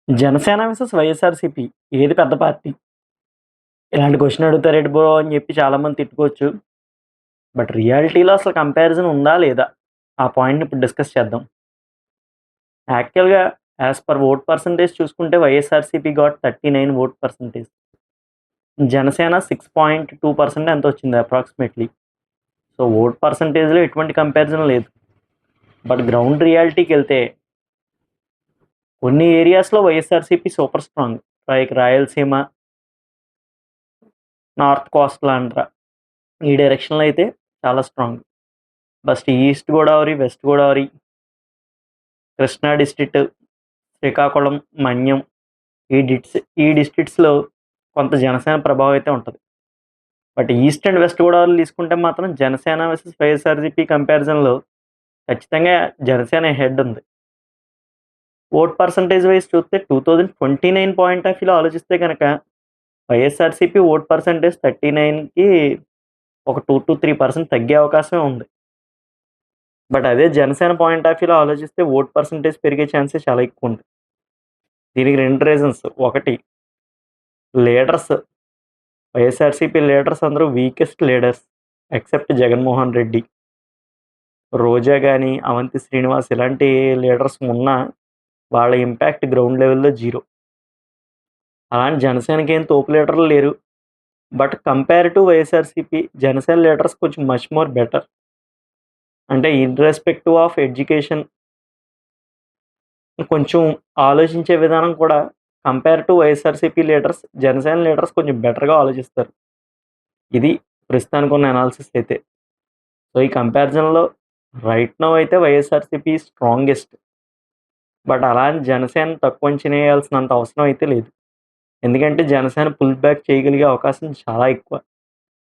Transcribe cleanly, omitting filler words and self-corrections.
Janasena versus YSRCP ఏది పెద్ద party? ఇలాంటి క్వెషన్ అడుగుతారేంటి బ్రో అని చెప్పి చాలామంది తిట్టుకోవచ్చు. బట్ రియాలిటీలో అసలు కంపారిజన్ ఉందా? లేదా? ఆ పాయింట్‌ని ఇప్పుడు డిస్కస్ చేద్దాం. యాక్చువల్‌గా యాస్ పర్ ఓట్ పర్సెంటేజ్ చూసుకుంటే YSRCP got 39 vote percentage. Janasena 6.2% ఎంతో వచ్చింది అప్రాక్సిమేట్‌లీ. సో, ఓట్ పర్సెంటేజ్‌లో ఎటువంటి కంపారిజన్ లేదు. బట్ గ్రౌండ్ రియాలిటీకెళ్తే కొన్ని ఏరియాస్‌లో YSRCP super strong. Like Rayalaseema, north coastal Andhra. ఈ డైరెక్షన్‌లో అయితే చాలా strong. First east Godavari, west Godavari, Krishna district, Srikakulam, Manyam ఈ డిస్ట్రిక్ట్స్‌లో కొంత జనసేన ప్రభావం అయితే ఉంటది. బట్ ఈస్ట్ అండ్ వెస్ట్ గోదావరిలో తీసుకుంటే మాత్రం జనసేన వర్సెస్ వైఎస్ఆర్‌సీపీ కంపారిజన్‌లో ఖచ్చితంగా జనసేన హెడ్ ఉంది. ఓట్ పర్సెంటేజ్ వైస్ చూస్తే 2029 పాయింట్ ఆఫ్ వ్యూలో ఆలోచిస్తే గనక వైఎస్ఆర్‌సీపీ ఓట్ పర్సెంటేజ్ 39కి ఒక 2-3% తగ్గే అవకాశమే ఉంది. బట్ అదే జనసేన పాయింట్ ఆఫ్ వ్యూలో ఆలోచిస్తే ఓట్ పర్సెంటేజ్ పెరిగే ఛాన్సెస్ చాలా ఎక్కువుంది. దీనికి 2 రీజన్స్. ఒకటి లీడర్స్. వైఎస్ఆర్‌సీపీ లీడర్స్ అందరూ weakest leaders except Jaganmohan Reddy. Roja గాని, అవంతి శ్రీనివాస్ ఇలాంటి లీడర్స్ ఉన్నా వాళ్ళ ఇంపాక్ట్ గ్రౌండ్ లెవెల్‌లో జీరో. అలాంటి జనసేనకేం తోపు లీడర్లు లేరు. But compare to YSRCP Janasena leaders కొంచెం మచ్ మోర్ బెటర్. అంటే ఇర్రెస్పెక్టివ్ ఆఫ్ ఎడ్యుకేషన్ కొంచెం ఆలోచించే విధానం కూడా compare to YSRCP leaders, Janasena leaders కొంచెం బెటర్‌గా ఆలోచిస్తారు. ఇది ప్రస్తుతానికున్న అనాలిసిస్ అయితే. సో, ఈ కంపారిజన్‌లో రైట్ నౌ అయితే వైఎస్ఆర్‌సీపీ స్ట్రాంగెస్ట్. బట్ అలా అని జనసేన తక్కువ అంచనా వేయాల్సినంత అవసరం అయితే లేదు. ఎందుకంటే జనసేన పుల్ బ్యాక్ చేయగలిగే అవకాశం చాలా ఎక్కువ.